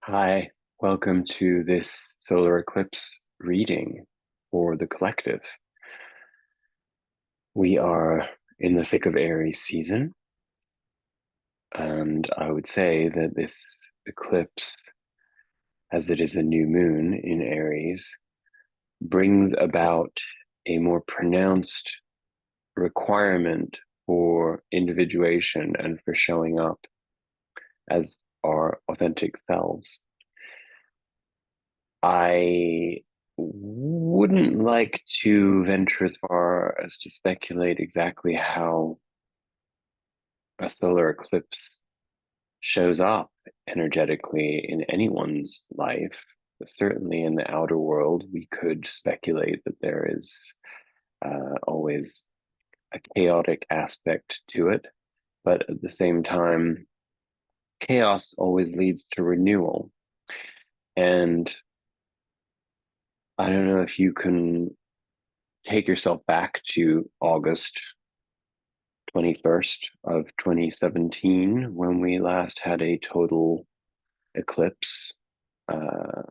Hi, welcome to this solar eclipse reading for the collective. We are in the thick of Aries season, and I would say that this eclipse, as it is a new moon in Aries, brings about a more pronounced requirement for individuation and for showing up as our authentic selves. I wouldn't like to venture as far as to speculate exactly how a solar eclipse shows up energetically in anyone's life. But certainly in the outer world, we could speculate that there is always a chaotic aspect to it. But at the same time, chaos always leads to renewal. And I don't know if you can take yourself back to August 21st of 2017 when we last had a total eclipse uh,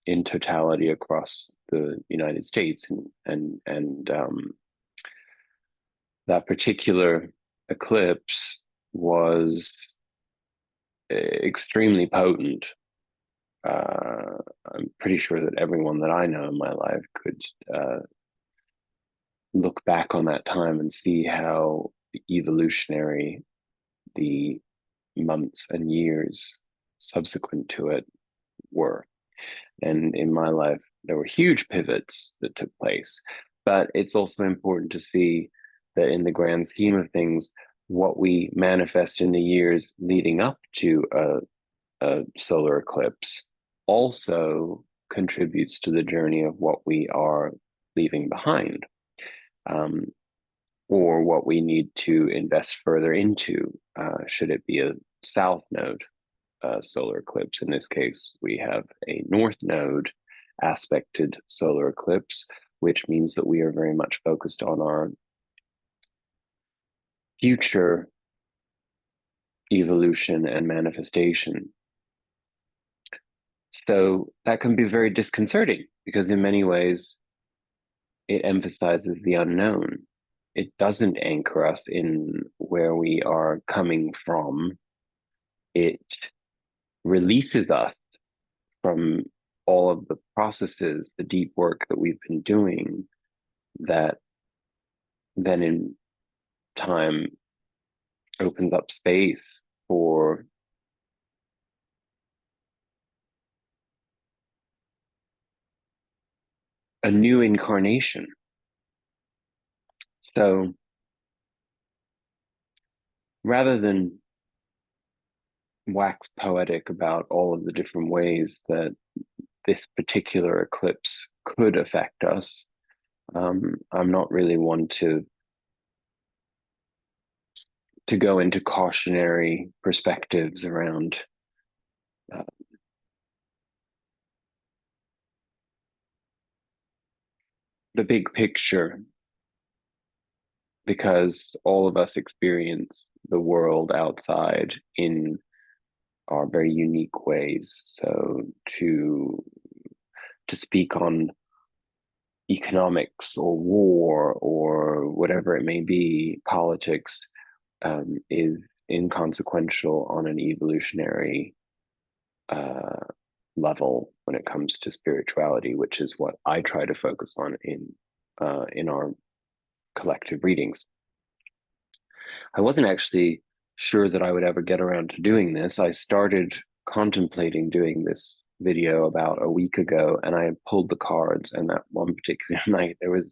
in totality across the United States, and that particular eclipse was extremely potent. I'm pretty sure that everyone that I know in my life could look back on that time and see how evolutionary the months and years subsequent to it were. And in my life, there were huge pivots that took place. But it's also important to see that in the grand scheme of things, what we manifest in the years leading up to a solar eclipse also contributes to the journey of what we are leaving behind, um, or what we need to invest further into, should it be a south node solar eclipse. In this case, we have a north node aspected solar eclipse, which means that we are very much focused on our future evolution and manifestation. So that can be very disconcerting because, in many ways, it emphasizes the unknown. It doesn't anchor us in where we are coming from. It releases us from all of the processes, the deep work that we've been doing, that then in time opens up space for a new incarnation. So rather than wax poetic about all of the different ways that this particular eclipse could affect us, I'm not really one to go into cautionary perspectives around uh, the big picture, because all of us experience the world outside in our very unique ways. So to speak on economics or war or whatever it may be, politics, is inconsequential on an evolutionary uh, level when it comes to spirituality, which is what I try to focus on in our collective readings. I wasn't actually sure that I would ever get around to doing this. I started contemplating doing this video about a week ago, and I pulled the cards. And that one particular night, there was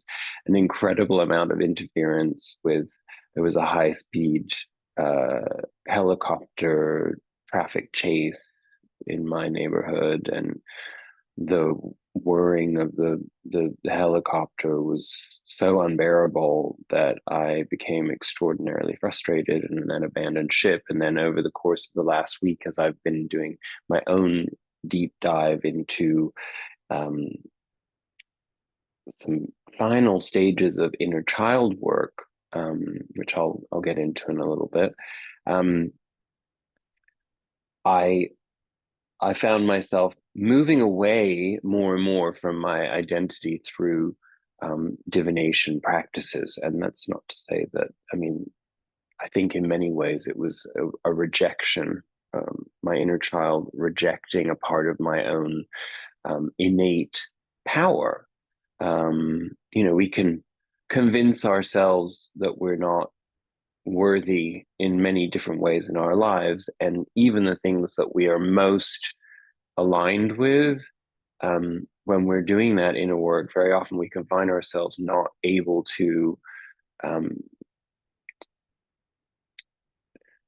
an incredible amount of interference with, there was a high speed uh, helicopter traffic chase in my neighborhood, and the whirring of the helicopter was so unbearable that I became extraordinarily frustrated and then abandoned ship. And then over the course of the last week, as I've been doing my own deep dive into um, some final stages of inner child work, which I'll get into in a little bit, um, I I found myself moving away more and more from my identity through divination practices. And that's not to say that, I mean, I think in many ways it was a rejection, my inner child rejecting a part of my own innate power. We can convince ourselves that we're not worthy in many different ways in our lives. And even the things that we are most aligned with, when we're doing that inner work, very often we can find ourselves not able um,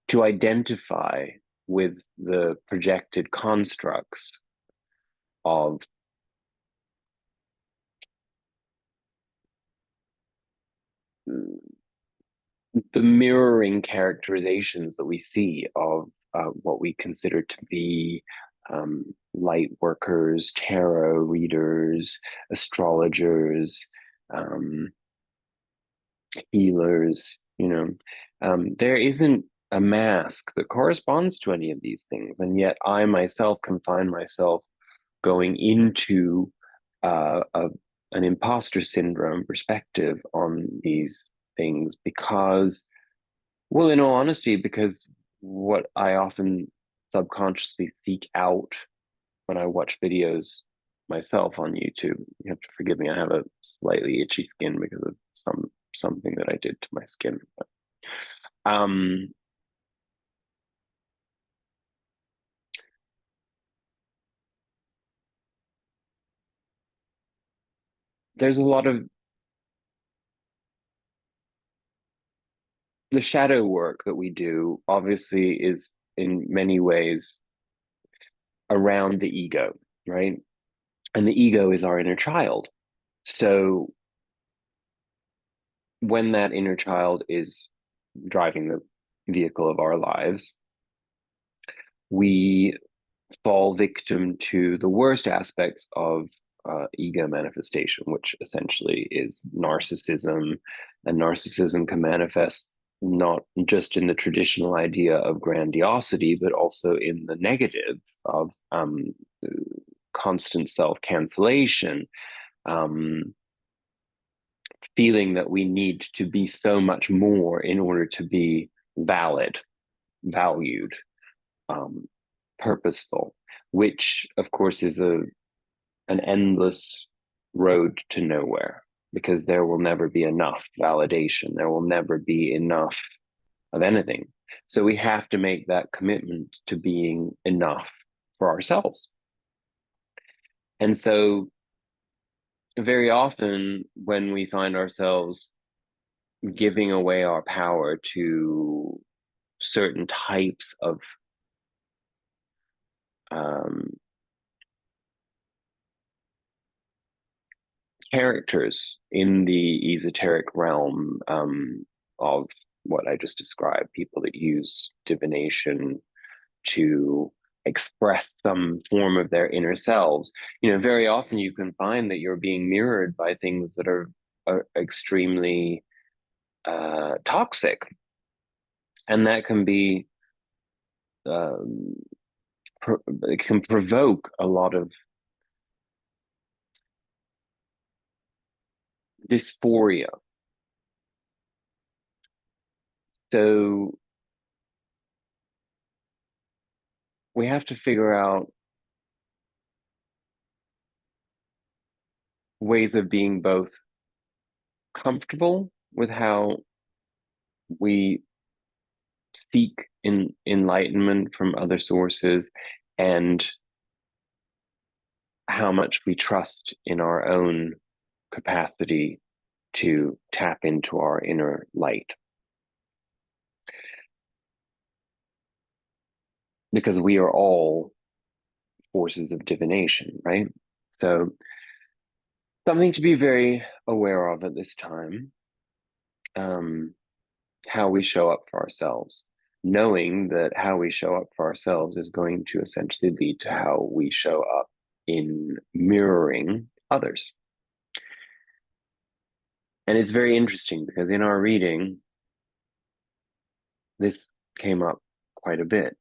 to identify with the projected constructs of the mirroring characterizations that we see of what we consider to be light workers, tarot readers, astrologers, um, healers. There isn't a mask that corresponds to any of these things, and yet I myself can find myself going into an imposter syndrome perspective on these things because, well, in all honesty, because what I often subconsciously seek out when I watch videos myself on YouTube, you have to forgive me, I have a slightly itchy skin because of something that I did to my skin. But, um, there's a lot of the shadow work that we do, obviously, is in many ways around the ego, right? And the ego is our inner child. So when that inner child is driving the vehicle of our lives, we fall victim to the worst aspects of ego manifestation, which essentially is narcissism. And narcissism can manifest not just in the traditional idea of grandiosity, but also in the negative of constant self cancellation, um, feeling that we need to be so much more in order to be valid, valued, um, purposeful, which of course is an endless road to nowhere because there will never be enough validation. There will never be enough of anything. So we have to make that commitment to being enough for ourselves. And so very often when we find ourselves giving away our power to certain types of um, characters in the esoteric realm of what I just described, people that use divination to express some form of their inner selves. Very often you can find that you're being mirrored by things that are extremely toxic, and that can be um, it can provoke a lot of dysphoria. So we have to figure out ways of being both comfortable with how we seek enlightenment from other sources and how much we trust in our own capacity to tap into our inner light, because we are all forces of divination, right? So something to be very aware of at this time, um, how we show up for ourselves, knowing that how we show up for ourselves is going to essentially lead to how we show up in mirroring others. And it's very interesting because in our reading, this came up quite a bit.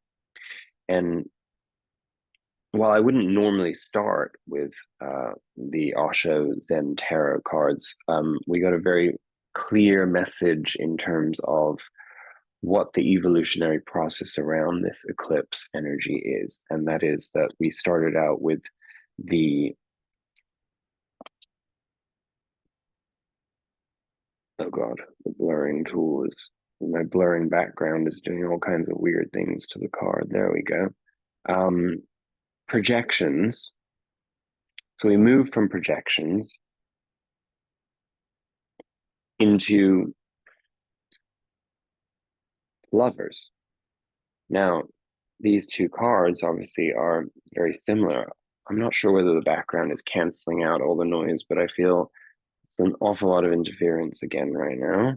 And while I wouldn't normally start with the Osho Zen tarot cards, we got a very clear message in terms of what the evolutionary process around this eclipse energy is. And that is that we started out with the, oh God, the blurring tool is, my blurring background is doing all kinds of weird things to the card. There we go. Projections. So we moved from projections into lovers. Now, these two cards obviously are very similar. I'm not sure whether the background is canceling out all the noise, but I feel it's an awful lot of interference again right now,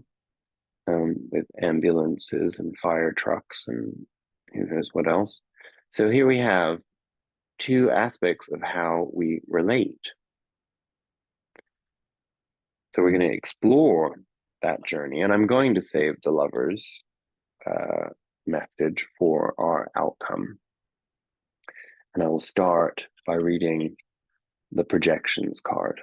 with ambulances and fire trucks and who knows what else. So here we have two aspects of how we relate. So we're going to explore that journey, and I'm going to save the lovers message for our outcome. And I will start by reading the projections card.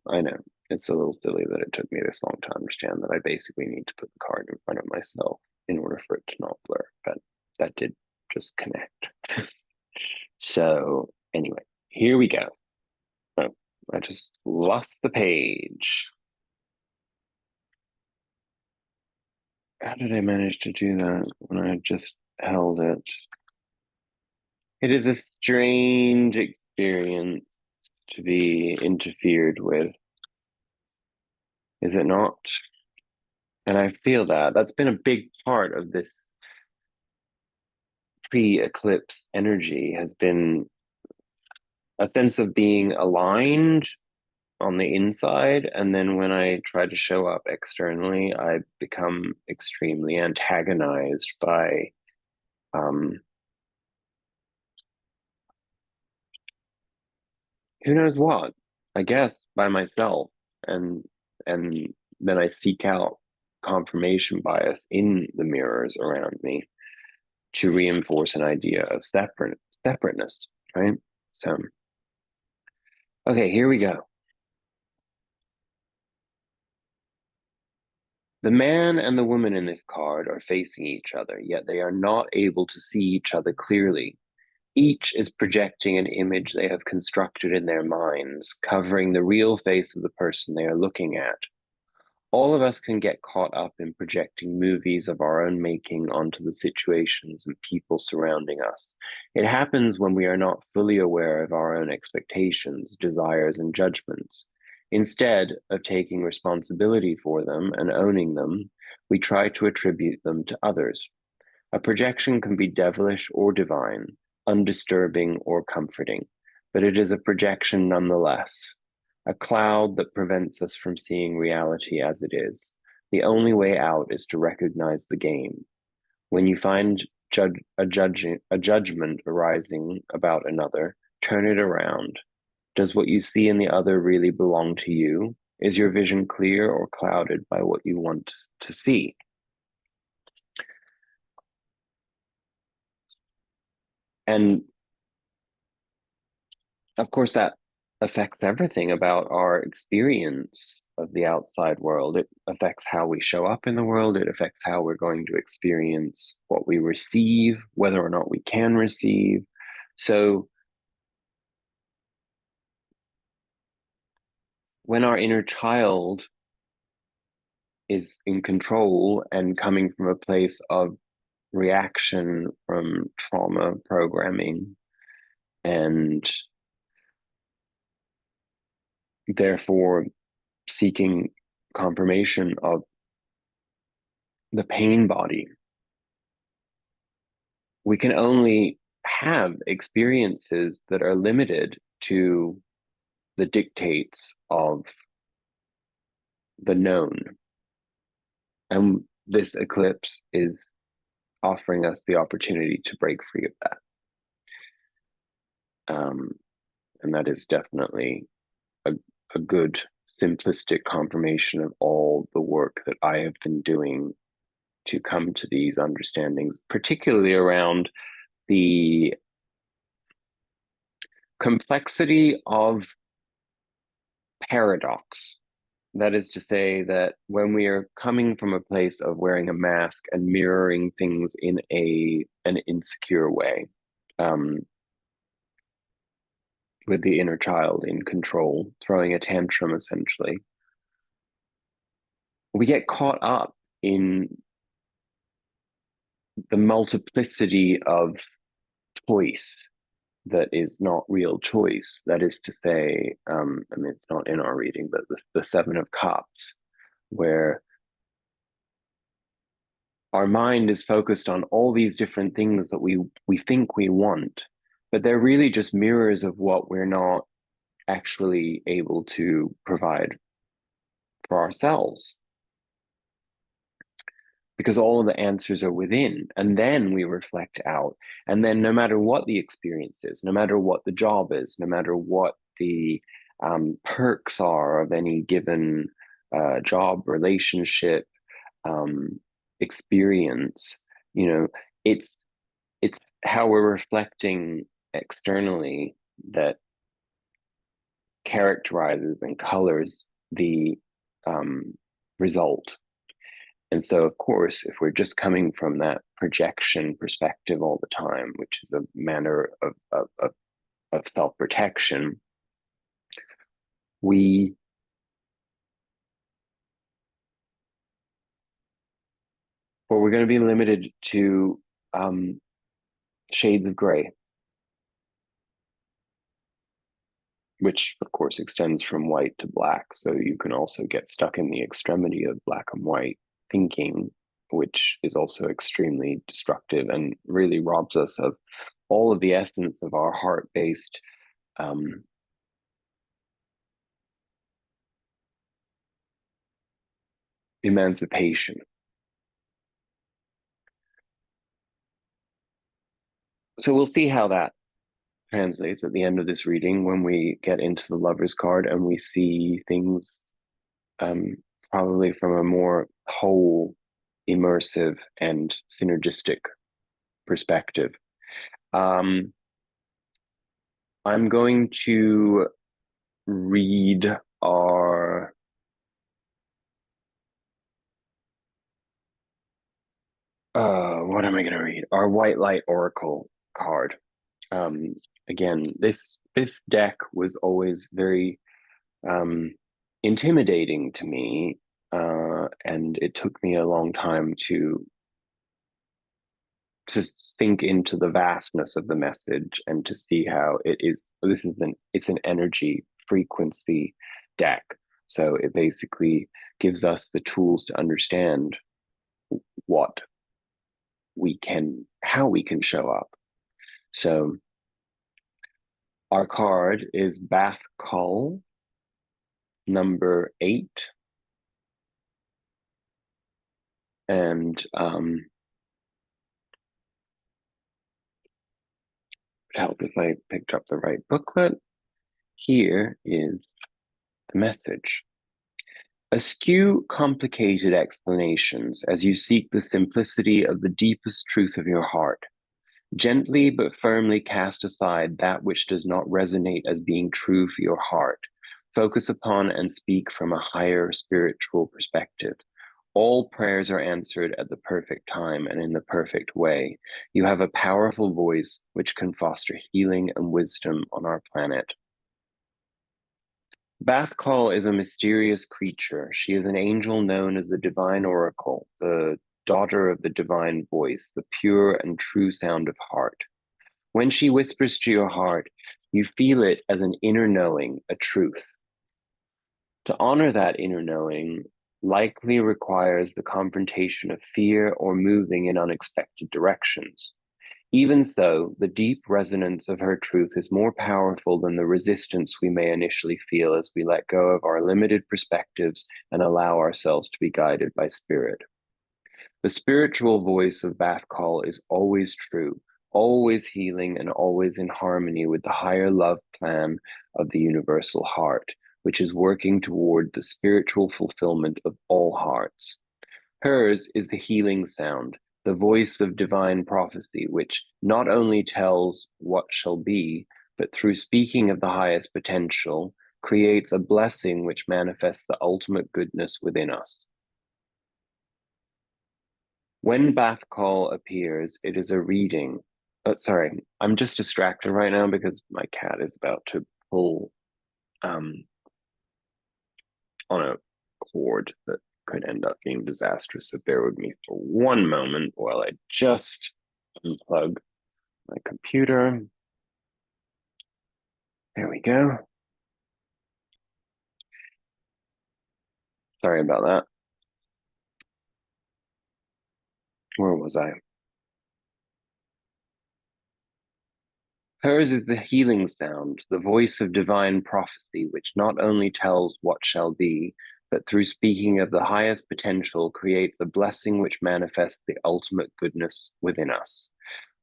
I know it's a little silly that it took me this long to understand that I basically need to put the card in front of myself in order for it to not blur, but that did just connect. So anyway, here we go. Oh, I just lost the page. How did I manage to do that when I had just held it? It is a strange experience to be interfered with, is it not? And I feel that that's been a big part of this pre-eclipse energy, has been a sense of being aligned on the inside, and then when I try to show up externally, I become extremely antagonized by who knows what, I guess by myself, and and then I seek out confirmation bias in the mirrors around me to reinforce an idea of separateness, right? So, okay, here we go. The man and the woman in this card are facing each other, yet they are not able to see each other clearly. Each is projecting an image they have constructed in their minds, covering the real face of the person they are looking at. All of us can get caught up in projecting movies of our own making onto the situations and people surrounding us. It happens when we are not fully aware of our own expectations, desires, and judgments. Instead of taking responsibility for them and owning them, we try to attribute them to others. A projection can be devilish or divine, undisturbing or comforting, but it is a projection nonetheless, a cloud that prevents us from seeing reality as it is. The only way out is to recognize the game. When you find a judgment arising about another, turn it around. Does what you see in the other really belong to you? Is your vision clear or clouded by what you want to see? And of course, that affects everything about our experience of the outside world. It affects how we show up in the world. It affects how we're going to experience what we receive, whether or not we can receive. So when our inner child is in control and coming from a place of reaction from trauma programming, and therefore seeking confirmation of the pain body, we can only have experiences that are limited to the dictates of the known. And this eclipse is offering us the opportunity to break free of that. And that is definitely a, a good simplistic confirmation of all the work that I have been doing to come to these understandings, particularly around the complexity of paradox. That is to say that when we are coming from a place of wearing a mask and mirroring things in an insecure way, um, with the inner child in control, throwing a tantrum essentially, we get caught up in the multiplicity of choice that is not real choice. That is to say, I mean, it's not in our reading, but the Seven of Cups, where our mind is focused on all these different things that we think we want, but they're really just mirrors of what we're not actually able to provide for ourselves, because all of the answers are within, and then we reflect out. And then no matter what the experience is, no matter what the job is, no matter what the perks are of any given job, relationship, experience, you know, it's it's how we're reflecting externally that characterizes and colors the result. And so, of course, if we're just coming from that projection perspective all the time, which is a manner of self-protection, we we're going to be limited to shades of gray, which of course extends from white to black. So you can also get stuck in the extremity of black and white thinking, which is also extremely destructive and really robs us of all of the essence of our heart-based emancipation. So we'll see how that translates at the end of this reading when we get into the Lover's card and we see things um, probably from a more whole, immersive, and synergistic perspective. I'm going to read our what am I going to read? Our White Light Oracle card. Um, Again, this deck was always very intimidating to me, and it took me a long time to sink into the vastness of the message and to see how it is. It's an energy frequency deck, so it basically gives us the tools to understand what how we can show up. So our card is Bath Call number 8, and it help if I picked up the right booklet. Here is the message. Eschew complicated explanations as you seek the simplicity of the deepest truth of your heart. Gently but firmly cast aside that which does not resonate as being true for your heart. Focus upon and speak from a higher spiritual perspective. All prayers are answered at the perfect time and in the perfect way. You have a powerful voice which can foster healing and wisdom on our planet. Bathkal is a mysterious creature. She is an angel known as the Divine Oracle, the daughter of the divine voice, the pure and true sound of heart. When she whispers to your heart, you feel it as an inner knowing, a truth. To honor that inner knowing likely requires the confrontation of fear or moving in unexpected directions. Even so, the deep resonance of her truth is more powerful than the resistance we may initially feel as we let go of our limited perspectives and allow ourselves to be guided by spirit. The spiritual voice of Bathkal is always true, always healing, and always in harmony with the higher love plan of the universal heart, which is working toward the spiritual fulfillment of all hearts. Hers is the healing sound, the voice of divine prophecy, which not only tells what shall be, but through speaking of the highest potential, creates a blessing which manifests the ultimate goodness within us. When Bath Call appears, it is a reading. Sorry, I'm just distracted right now because my cat is about to pull on a cord that could end up being disastrous. So bear with me for one moment while I just unplug my computer. There we go. Sorry about that. Where was I? Hers is the healing sound, the voice of divine prophecy, which not only tells what shall be, but through speaking of the highest potential, creates the blessing which manifests the ultimate goodness within us.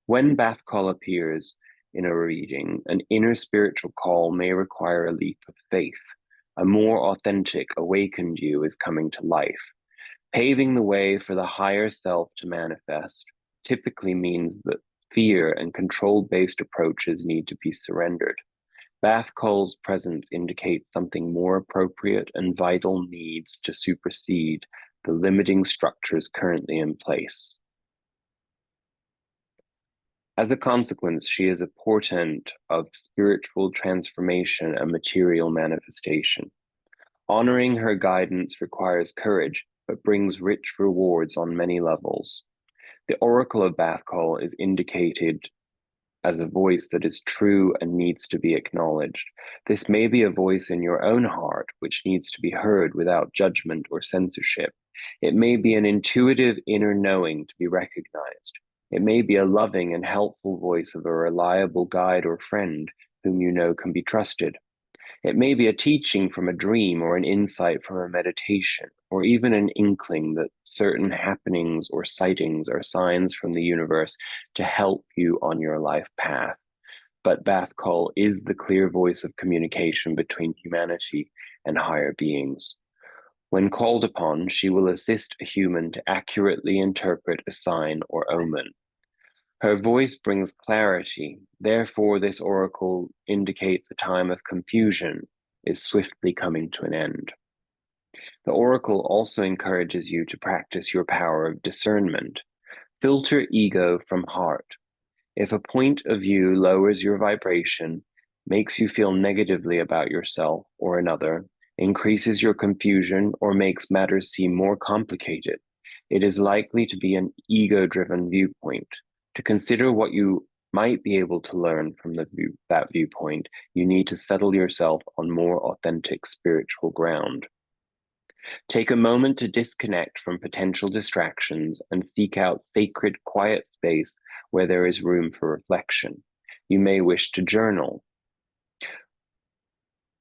When Bath Call appears in a reading, an inner spiritual call may require a leap of faith. A more authentic, awakened you is coming to life. Paving the way for the higher self to manifest typically means that fear and control-based approaches need to be surrendered. Bath Cole's presence indicates something more appropriate and vital needs to supersede the limiting structures currently in place. As a consequence, she is a portent of spiritual transformation and material manifestation. Honoring her guidance requires courage, but brings rich rewards on many levels. The Oracle of Bath Call is indicated as a voice that is true and needs to be acknowledged. This may be a voice in your own heart, which needs to be heard without judgment or censorship. It may be an intuitive inner knowing to be recognized. It may be a loving and helpful voice of a reliable guide or friend whom you know can be trusted. It may be a teaching from a dream or an insight from a meditation, or even an inkling that certain happenings or sightings are signs from the universe to help you on your life path. But Bath Call is the clear voice of communication between humanity and higher beings. When called upon, she will assist a human to accurately interpret a sign or omen. Her voice brings clarity. Therefore, this oracle indicates a time of confusion is swiftly coming to an end. The oracle also encourages you to practice your power of discernment. Filter ego from heart. If a point of view lowers your vibration, makes you feel negatively about yourself or another, increases your confusion, or makes matters seem more complicated, it is likely to be an ego-driven viewpoint. To consider what you might be able to learn from that viewpoint, you need to settle yourself on more authentic spiritual ground. Take a moment to disconnect from potential distractions and seek out sacred, quiet space where there is room for reflection. You may wish to journal.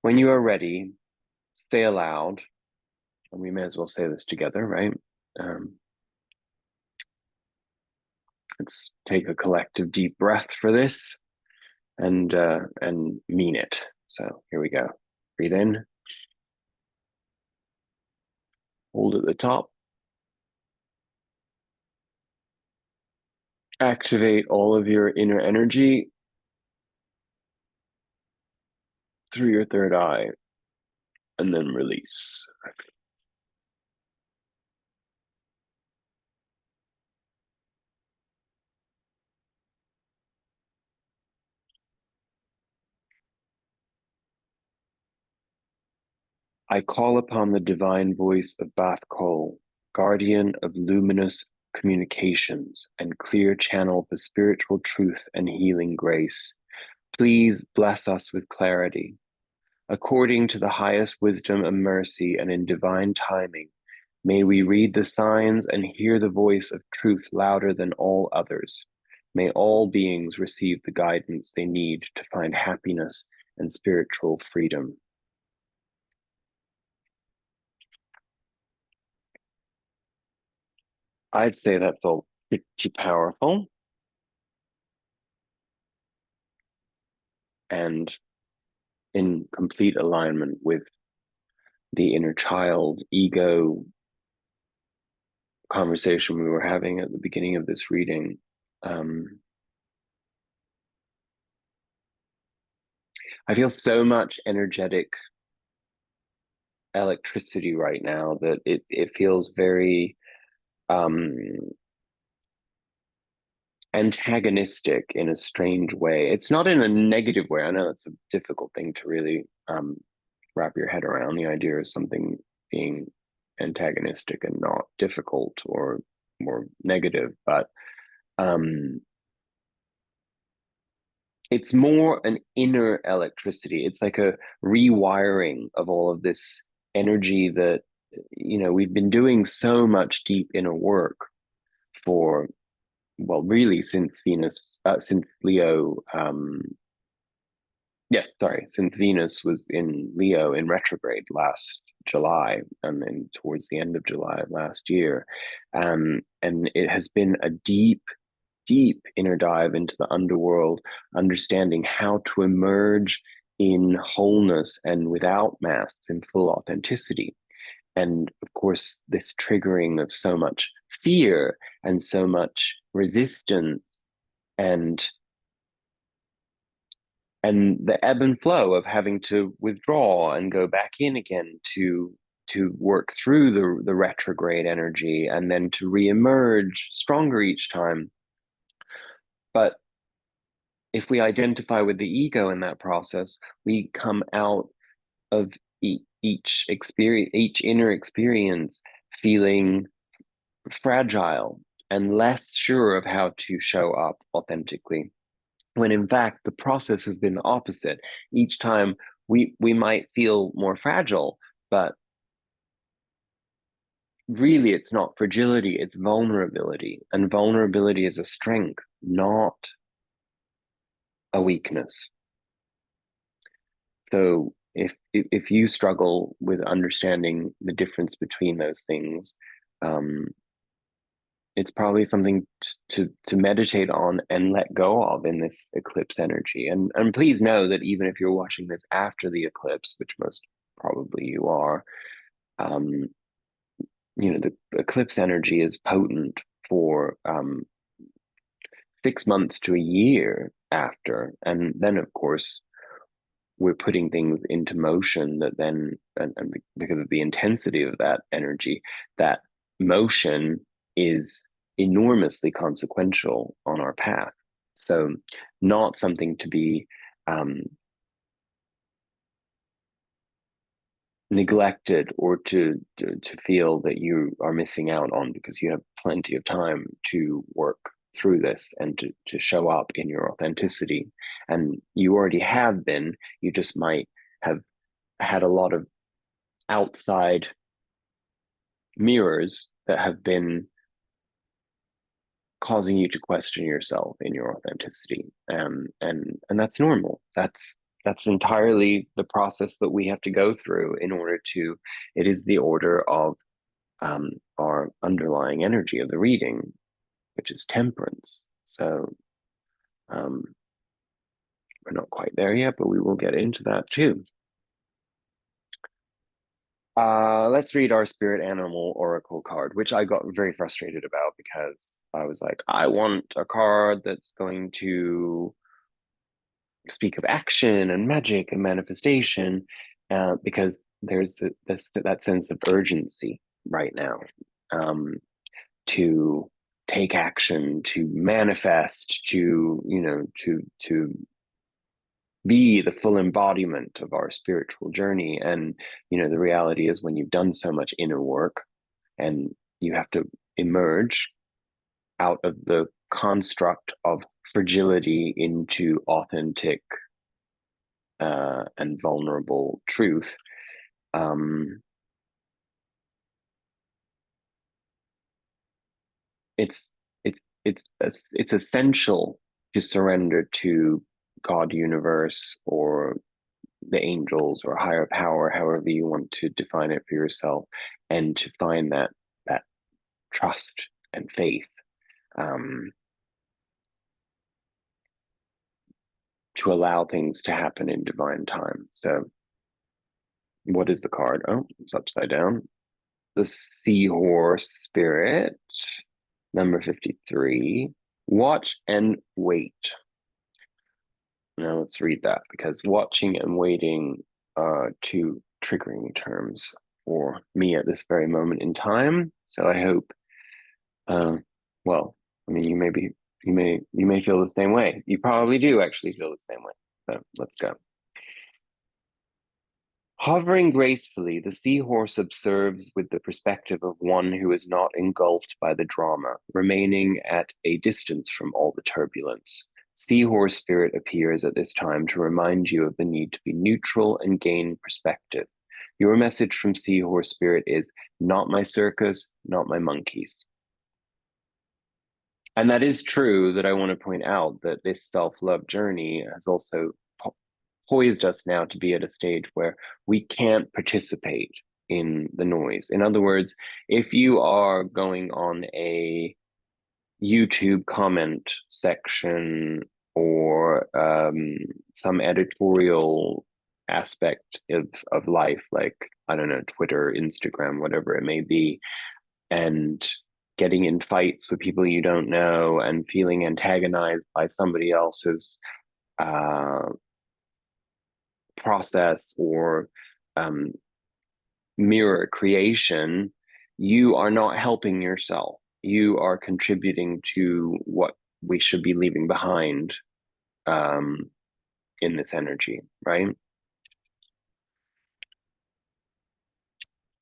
When you are ready, say aloud, and we may as well say this together, right? Let's take a collective deep breath for this and mean it. So here we go. Breathe in, hold at the top, activate all of your inner energy through your third eye, and then release. I call upon the divine voice of Bath Kol, guardian of luminous communications and clear channel for spiritual truth and healing grace. Please bless us with clarity. According to the highest wisdom and mercy and in divine timing, may we read the signs and hear the voice of truth louder than all others. May all beings receive the guidance they need to find happiness and spiritual freedom. I'd say that's all pretty powerful and in complete alignment with the inner child ego conversation we were having at the beginning of this reading. I feel so much energetic electricity right now that it feels very um antagonistic in a strange way. It's not in a negative way. I know that's a difficult thing to really wrap your head around, the idea of something being antagonistic and not difficult or more negative, but um, it's more an inner electricity. It's like a rewiring of all of this energy that, we've been doing so much deep inner work for, well, really since Leo, since Venus was in Leo in retrograde last July, and then towards the end of July of last year. And it has been a deep, deep inner dive into the underworld, understanding how to emerge in wholeness and without masks in full authenticity. And of course, this triggering of so much fear and so much resistance and the ebb and flow of having to withdraw and go back in again to work through the retrograde energy and then to reemerge stronger each time. But if we identify with the ego in that process, we come out of each experience, each inner experience, feeling fragile and less sure of how to show up authentically, when in fact the process has been the opposite. Each time we might feel more fragile, but really it's not fragility, it's vulnerability. And vulnerability is a strength, not a weakness. So if you struggle with understanding the difference between those things, um, it's probably something to meditate on and let go of in this eclipse energy. And please know that even if you're watching this after the eclipse, which most probably you are, um, the eclipse energy is potent for 6 months to a year after, and then of course we're putting things into motion that then, and because of the intensity of that energy, that motion is enormously consequential on our path. So, not something to be um, neglected or to feel that you are missing out on, because you have plenty of time to work through this and to show up in your authenticity. And you already have been, you just might have had a lot of outside mirrors that have been causing you to question yourself in your authenticity. And that's normal. That's entirely the process that we have to go through in order to. It is the order of our underlying energy of the reading, which is temperance. So um, we're not quite there yet, but we will get into that too. Let's read our spirit animal oracle card, which I got very frustrated about because I was like, I want a card that's going to speak of action and magic and manifestation, because there's that sense of urgency right now, to take action, to manifest, to be the full embodiment of our spiritual journey. And the reality is, when you've done so much inner work and you have to emerge out of the construct of fragility into authentic and vulnerable truth, um, it's it's essential to surrender to God, universe, or the angels, or higher power, however you want to define it for yourself, and to find that trust and faith, um, to allow things to happen in divine time. So, what is the card? Oh, it's upside down. The Seahorse Spirit, number 53. Watch and wait. Now let's read that, because watching and waiting are two triggering terms for me at this very moment in time. So I hope, um, well, I mean, you may feel the same way. You probably do actually feel the same way. So let's go. Hovering gracefully, the seahorse observes with the perspective of one who is not engulfed by the drama, remaining at a distance from all the turbulence. Seahorse spirit appears at this time to remind you of the need to be neutral and gain perspective. Your message from Seahorse spirit is not my circus, not my monkeys. And that is true. That I want to point out that this self-love journey has also poised us now to be at a stage where we can't participate in the noise. In other words, if you are going on a YouTube comment section or some editorial aspect of life, like, I don't know, Twitter, Instagram, whatever it may be, and getting in fights with people you don't know and feeling antagonized by somebody else's uh, process or um, mirror creation, you are not helping yourself. You are contributing to what we should be leaving behind um, in this energy, right?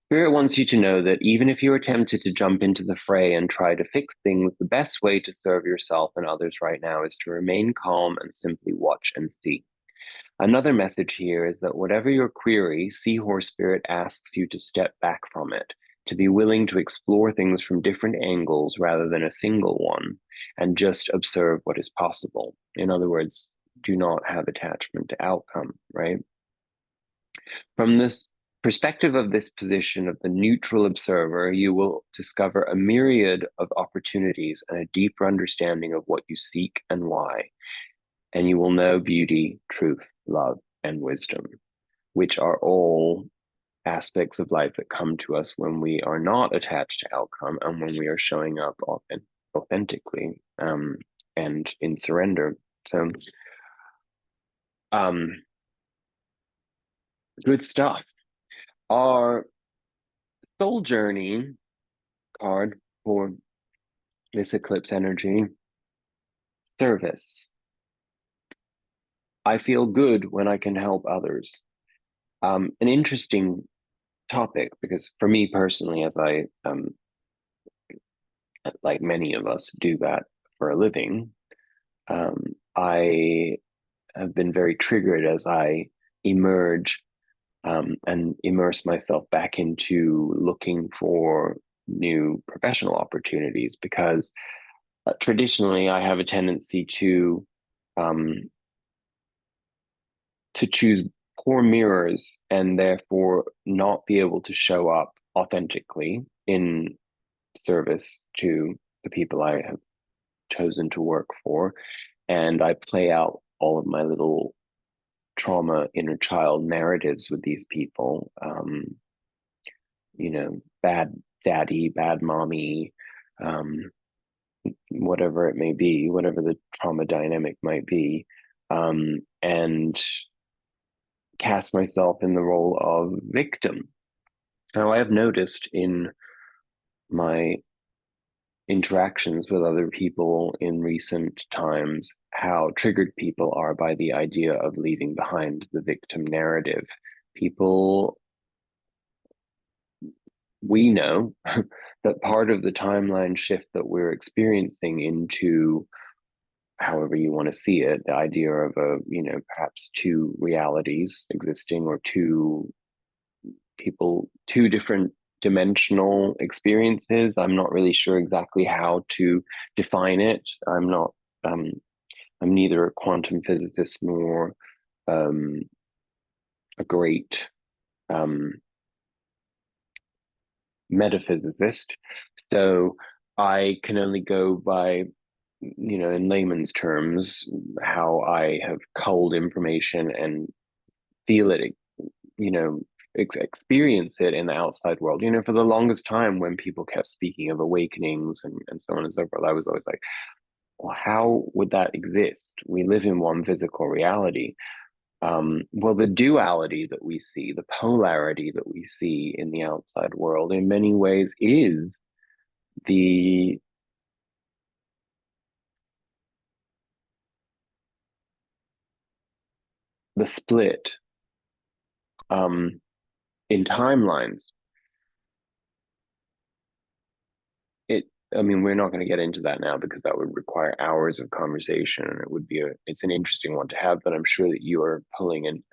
Spirit wants you to know that even if you are tempted to jump into the fray and try to fix things, the best way to serve yourself and others right now is to remain calm and simply watch and see. Another message here is that whatever your query, Seahorse Spirit asks you to step back from it, to be willing to explore things from different angles rather than a single one, and just observe what is possible. In other words, do not have attachment to outcome, right? From this perspective of this position of the neutral observer, you will discover a myriad of opportunities and a deeper understanding of what you seek and why. And you will know beauty, truth, love, and wisdom, which are all aspects of life that come to us when we are not attached to outcome and when we are showing up authentically and in surrender. So, um, good stuff. Our soul journey card for this eclipse energy: service. I feel good when I can help others. An interesting topic, because for me personally, as I like many of us do that for a living, I have been very triggered as I emerge and immerse myself back into looking for new professional opportunities, because traditionally I have a tendency um, to choose poor mirrors and therefore not be able to show up authentically in service to the people I have chosen to work for. And I play out all of my little trauma inner child narratives with these people. Bad daddy, bad mommy, um, whatever it may be, whatever the trauma dynamic might be, and cast myself in the role of victim. Now, I have noticed in my interactions with other people in recent times how triggered people are by the idea of leaving behind the victim narrative. People, we know that part of the timeline shift that we're experiencing into, however you want to see it, the idea of perhaps two realities existing, or two people, two different dimensional experiences. I'm not really sure exactly how to define it. Um, I'm neither a quantum physicist nor um, a great um, metaphysicist. So I can only go by, in layman's terms, how I have culled information and feel it, you know, experience it in the outside world. For the longest time when people kept speaking of awakenings and so on and so forth, I was always like, well, how would that exist? We live in one physical reality. Well, the duality that we see, the polarity that we see in the outside world, in many ways is the split um, in timelines. It, I mean, we're not going to get into that now because that would require hours of conversation, and it's an interesting one to have. But I'm sure that you are pulling in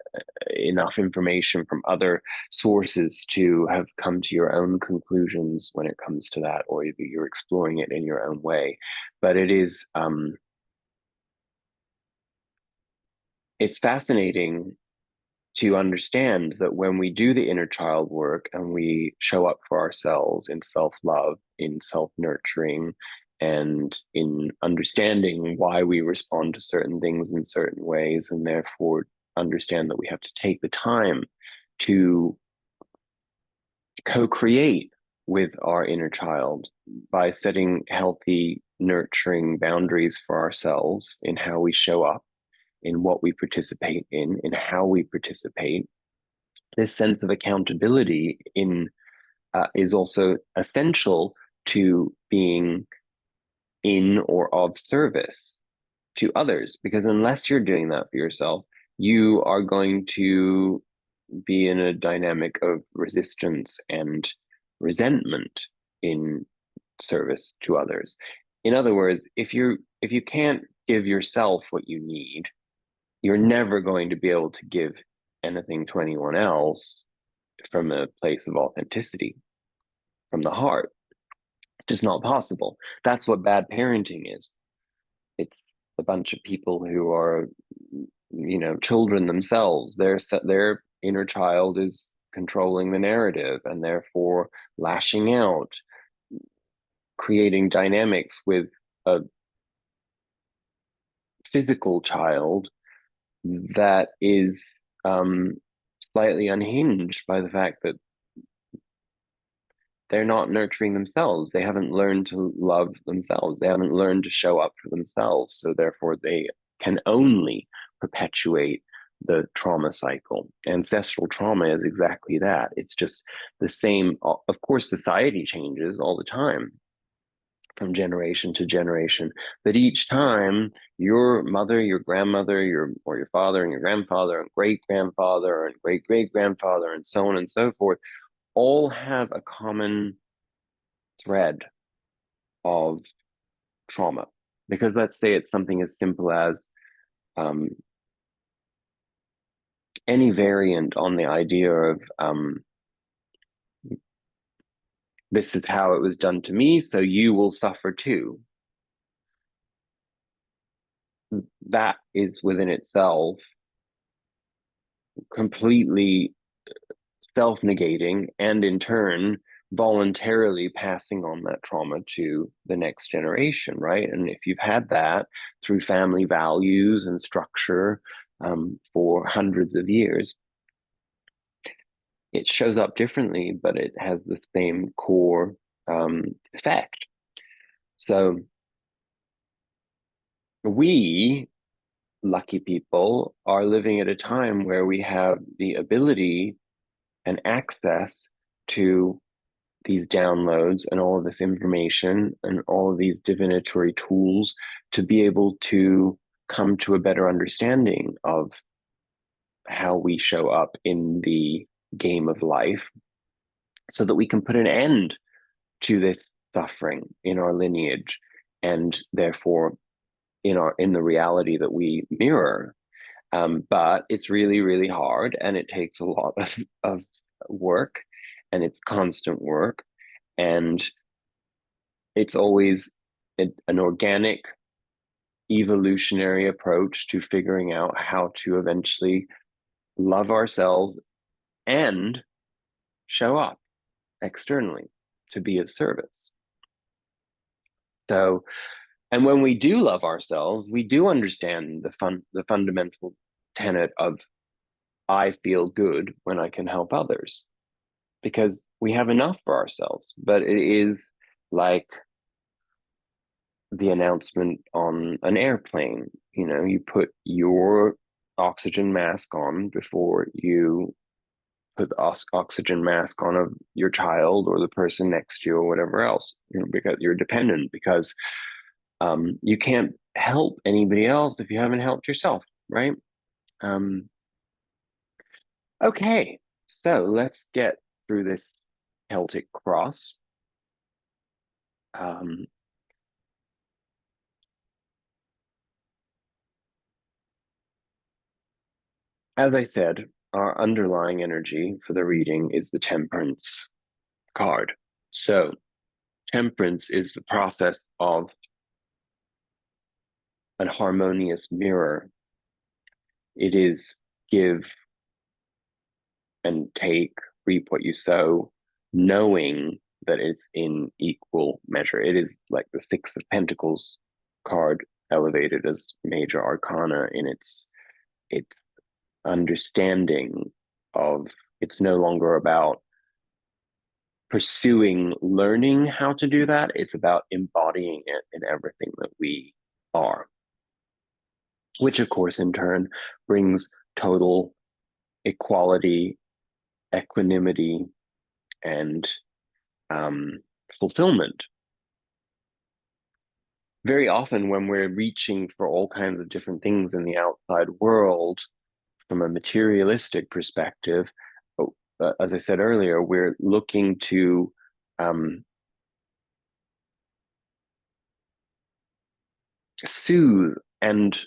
enough information from other sources to have come to your own conclusions when it comes to that, or you're exploring it in your own way. But it's fascinating to understand that when we do the inner child work and we show up for ourselves in self-love, in self-nurturing, and in understanding why we respond to certain things in certain ways, and therefore understand that we have to take the time to co-create with our inner child by setting healthy, nurturing boundaries for ourselves in how we show up, in what we participate in how we participate. This sense of accountability is also essential to being in or of service to others, because unless you're doing that for yourself, you are going to be in a dynamic of resistance and resentment in service to others. In other words, if you can't give yourself what you need, you're never going to be able to give anything to anyone else from a place of authenticity, from the heart. It's just not possible. That's what bad parenting is. It's a bunch of people who are, children themselves. Their inner child is controlling the narrative and therefore lashing out, creating dynamics with a physical child that is um, slightly unhinged by the fact that they're not nurturing themselves. They haven't learned to love themselves. They haven't learned to show up for themselves. So therefore, they can only perpetuate the trauma cycle. Ancestral trauma is exactly that. It's just the same. Of course, society changes all the time from generation to generation, but each time your mother, your grandmother, your father and your grandfather and great grandfather and great great grandfather and so on and so forth all have a common thread of trauma. Because let's say it's something as simple as um, any variant on the idea of this is how it was done to me, so you will suffer too. That is within itself completely self negating and in turn voluntarily passing on that trauma to the next generation, right? And if you've had that through family values and structure for hundreds of years, it shows up differently, but it has the same core effect. So we, lucky people, are living at a time where we have the ability and access to these downloads and all of this information and all of these divinatory tools to be able to come to a better understanding of how we show up in the game of life so that we can put an end to this suffering in our lineage and therefore in the reality that we mirror. But it's really, really hard and it takes a lot of work and it's constant work. And it's always an organic evolutionary approach to figuring out how to eventually love ourselves and show up externally to be of service. So, and when we do love ourselves, we do understand the fundamental tenet of I feel good when I can help others because we have enough for ourselves. But it is like the announcement on an airplane. You know, you put your oxygen mask on before you put the oxygen mask on of your child or the person next to you or whatever else, you know, because you're dependent, because you can't help anybody else if you haven't helped yourself, right? Um, okay, so let's get through this Celtic cross. Um, as I said, our underlying energy for the reading is the Temperance card. So, Temperance is the process of an harmonious mirror. It is give and take, reap what you sow, knowing that it's in equal measure. It is like the Six of Pentacles card elevated as major arcana in its understanding of it's no longer about pursuing learning how to do that. It's about embodying it in everything that we are, which of course in turn brings total equality, equanimity, and um, fulfillment. Very often, when we're reaching for all kinds of different things in the outside world from a materialistic perspective, as I said earlier, we're looking to soothe and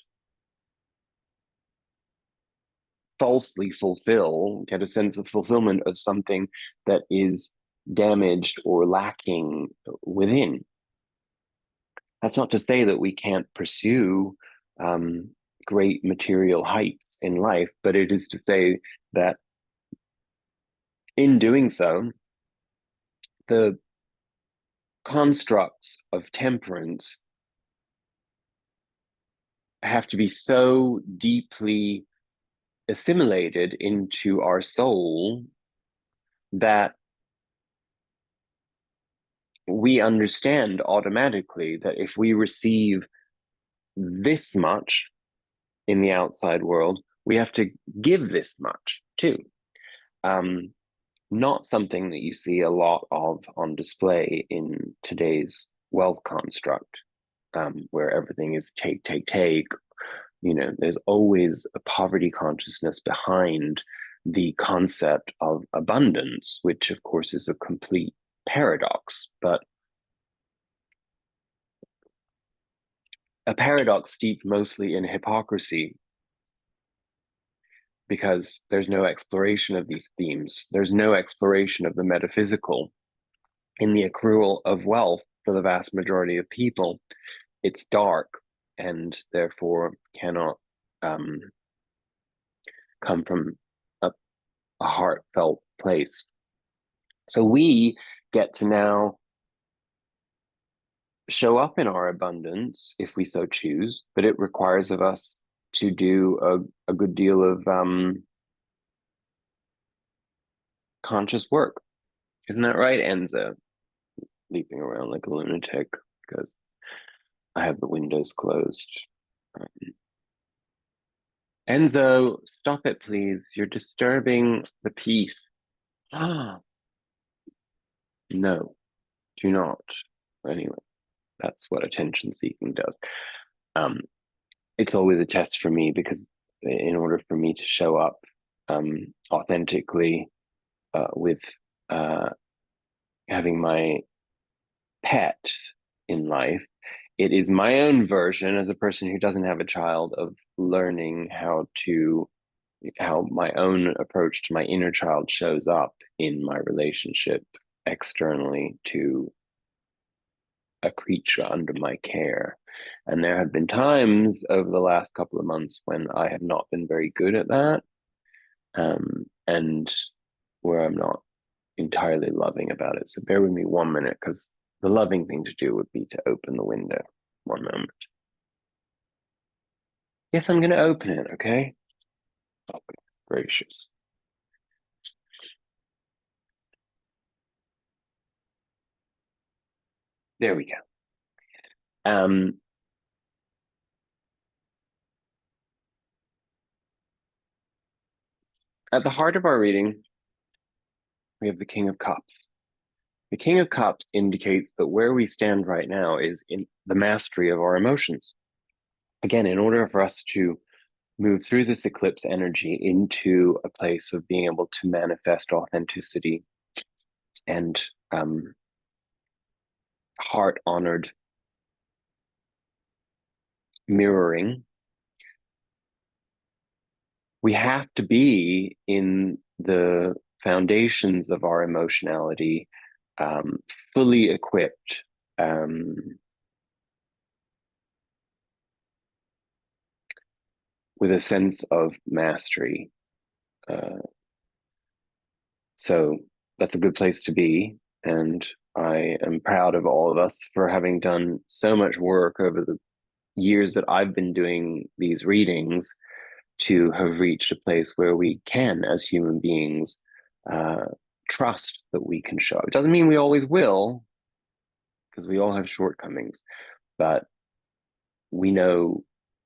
falsely fulfill, get a sense of fulfillment of something that is damaged or lacking within. That's not to say that we can't pursue um, great material heights in life, but it is to say that in doing so, the constructs of temperance have to be so deeply assimilated into our soul that we understand automatically that if we receive this much in the outside world, we have to give this much too. Um, Not something that you see a lot of on display in today's wealth construct, where everything is take, take, take. You know, there's always a poverty consciousness behind the concept of abundance, which of course is a complete paradox, but a paradox steeped mostly in hypocrisy, because there's no exploration of these themes. There's no exploration of the metaphysical in the accrual of wealth for the vast majority of people. It's dark and therefore cannot um, come from a heartfelt place. So we get to now show up in our abundance if we so choose, but it requires of us to do a good deal of conscious work. Isn't that right, Enza? Leaping around like a lunatic because I have the windows closed. Enzo, stop it, please. You're disturbing the peace. Ah, no, do not. Anyway, that's what attention seeking does. Um, it's always a test for me because in order for me to show up authentically with uh, having my pet in life, it is my own version as a person who doesn't have a child of learning how my own approach to my inner child shows up in my relationship externally to a creature under my care. And there have been times over the last couple of months when I have not been very good at that, and where I'm not entirely loving about it. So bear with me 1 minute, because the loving thing to do would be to open the window. 1 moment. Yes, I'm going to open it, okay? Oh, gracious. There we go. Um, at the heart of our reading, we have the King of Cups. The King of Cups indicates that where we stand right now is in the mastery of our emotions. Again, in order for us to move through this eclipse energy into a place of being able to manifest authenticity and heart honored mirroring, we have to be in the foundations of our emotionality, fully equipped, um, with a sense of mastery. Uh, so that's a good place to be. And I am proud of all of us for having done so much work over the years that I've been doing these readings to have reached a place where we can, as human beings, uh, trust that we can show up. It doesn't mean we always will, because we all have shortcomings, but we know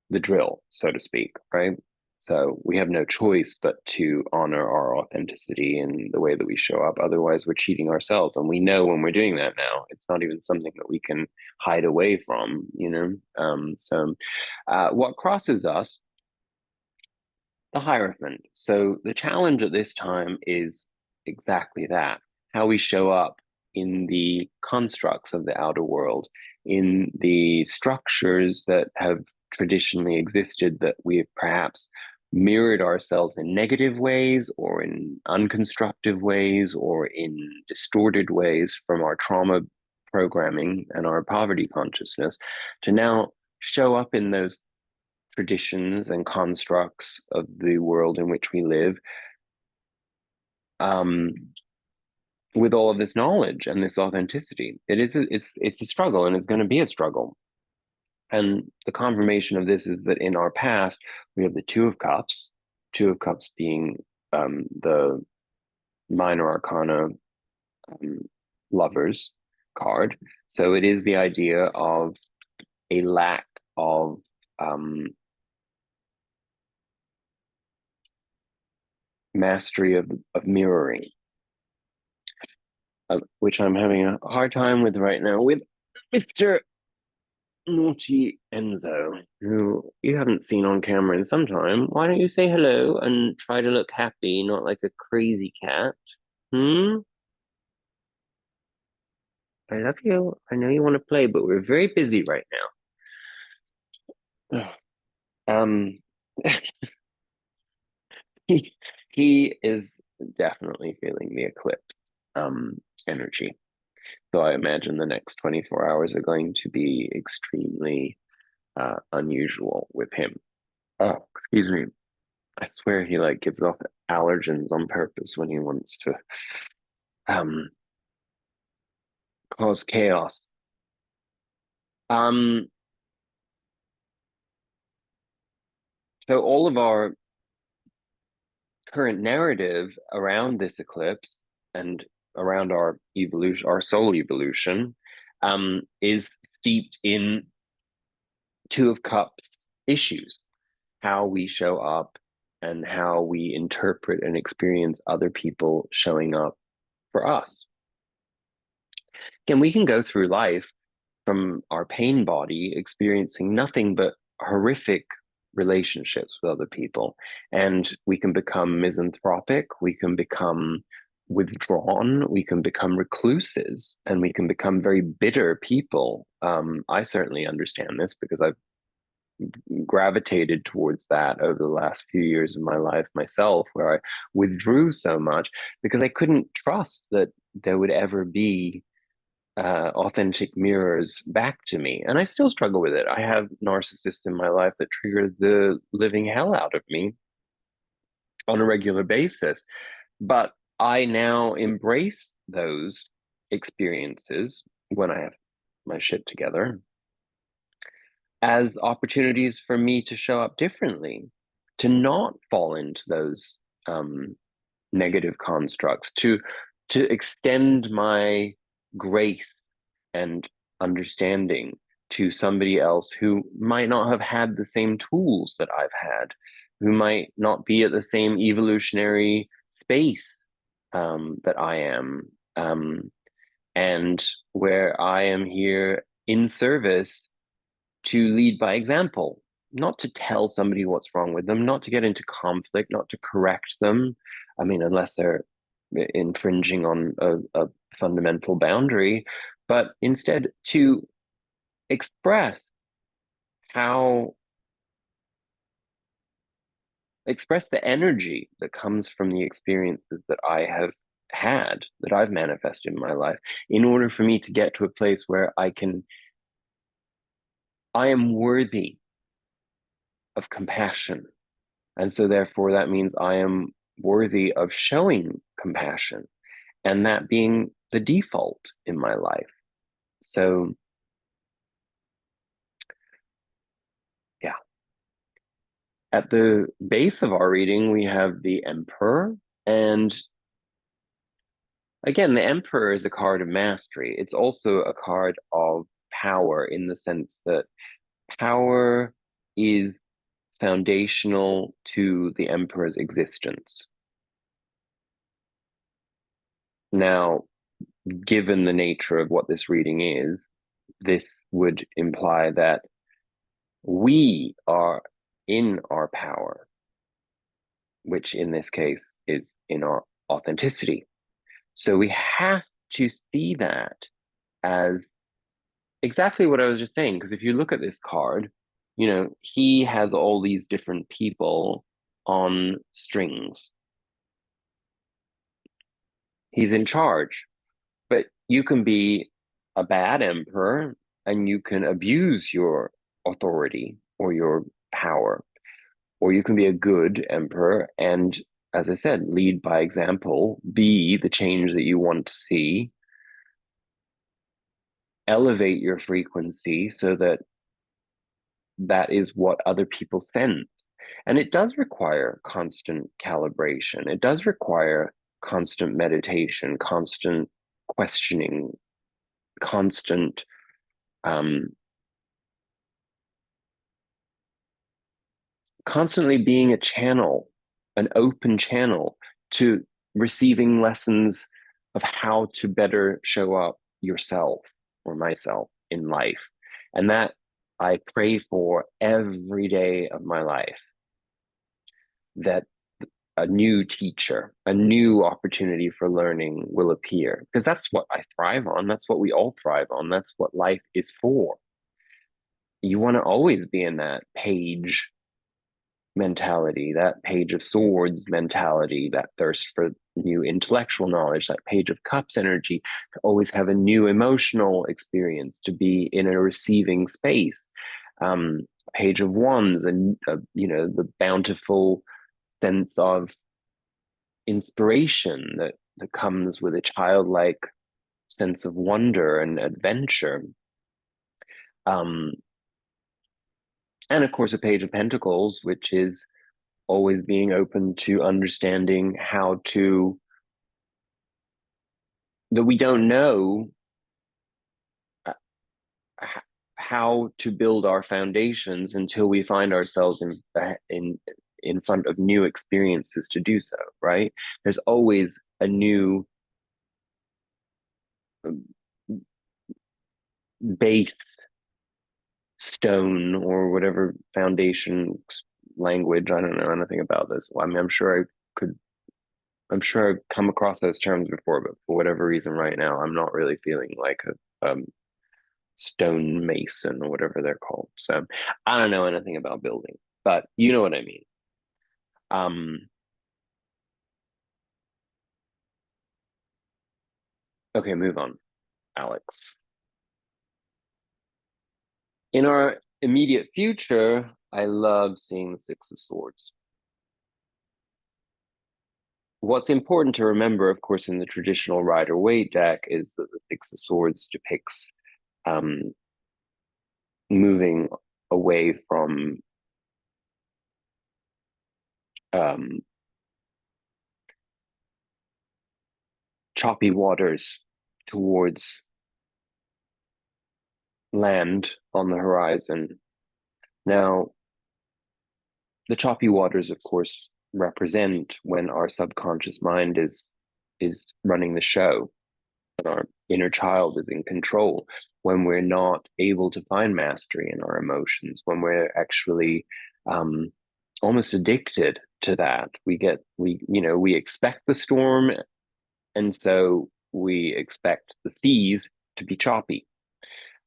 the drill, so to speak, right? So we have no choice but to honor our authenticity in the way that we show up. Otherwise, we're cheating ourselves. And we know when we're doing that now. It's not even something that we can hide away from, you know? What crosses us, the Hierophant. So the challenge at this time is exactly that, how we show up in the constructs of the outer world, in the structures that have traditionally existed that we have perhaps mirrored ourselves in negative ways or in unconstructive ways or in distorted ways from our trauma programming and our poverty consciousness, to now show up in those traditions and constructs of the world in which we live, um, with all of this knowledge and this authenticity. It's a struggle, and it's going to be a struggle. And the confirmation of this is that in our past we have the Two of Cups being the minor arcana, um, lovers card. So it is the idea of a lack of mastery of mirroring, which I'm having a hard time with right now with Mr. Naughty Enzo, who you haven't seen on camera in some time. Why don't you say hello and try to look happy, not like a crazy cat? Hmm? I love you. I know you want to play, but we're very busy right now. um, he is definitely feeling the eclipse energy. So I imagine the next 24 hours are going to be extremely unusual with him. Oh, excuse me. I swear he like gives off allergens on purpose when he wants to um cause chaos. Um, so all of our current narrative around this eclipse and around our evolution, our soul evolution, is steeped in Two of Cups issues, how we show up and how we interpret and experience other people showing up for us. And we can go through life from our pain body experiencing nothing but horrific relationships with other people. And we can become misanthropic, we can become withdrawn, we can become recluses, and we can become very bitter people. I certainly understand this because I've gravitated towards that over the last few years of my life myself, where I withdrew so much because I couldn't trust that there would ever be authentic mirrors back to me. And I still struggle with it. I have narcissists in my life that trigger the living hell out of me on a regular basis. But I now embrace those experiences when I have my shit together as opportunities for me to show up differently, to not fall into those negative constructs, to extend my grace and understanding, to somebody else who might not have had the same tools that I've had, who might not be at the same evolutionary space that I am, and where I am here in service to lead by example, not to tell somebody what's wrong with them, not to get into conflict, not to correct them. I mean, unless they're infringing on a fundamental boundary, but instead to express how express the energy that comes from the experiences that I have had, that I've manifested in my life, in order for me to get to a place where I am worthy of compassion. And so therefore that means I am worthy of showing compassion, and that being the default in my life. So yeah. At the base of our reading, we have the Emperor. And again, the Emperor is a card of mastery. It's also a card of power, in the sense that power is foundational to the Emperor's existence. Now, given the nature of what this reading is, this would imply that we are in our power, which in this case is in our authenticity. So we have to see that as exactly what I was just saying. Because if you look at this card, he has all these different people on strings. He's in charge. But you can be a bad emperor and you can abuse your authority or your power, or you can be a good emperor and, as I said, lead by example, be the change that you want to see, elevate your frequency so that that is what other people sense. And it does require constant calibration. It does require constant meditation, constant questioning, constant um, constantly being a channel, an open channel to receiving lessons of how to better show up yourself or myself in life. And that I pray for every day of my life, that a new teacher, a new opportunity for learning will appear, because that's what I thrive on. That's what we all thrive on. That's what life is for. You want to always be in that page mentality, that page of swords mentality, that thirst for new intellectual knowledge, that page of cups energy, to always have a new emotional experience, to be in a receiving space. Page of wands, and the bountiful sense of inspiration that comes with a childlike sense of wonder and adventure. Um, and of course, a page of pentacles, which is always being open to understanding that we don't know uh, how to build our foundations until we find ourselves in front of new experiences to do so, right? There's always a new base stone or whatever foundation language. I don't know anything about this. I mean, I'm sure I've come across those terms before, but for whatever reason right now, I'm not really feeling like a stone mason or whatever they're called. So I don't know anything about building, but you know what I mean. Um, okay, move on, Alex. In our immediate future, I love seeing the Six of Swords. What's important to remember, of course, in the traditional Rider-Waite deck is that the Six of Swords depicts um, moving away from um, choppy waters towards land on the horizon. Now, the choppy waters, of course, represent when our subconscious mind is running the show and our inner child is in control, when we're not able to find mastery in our emotions, when we're actually um, almost addicted to that. We expect the storm, and so we expect the seas to be choppy.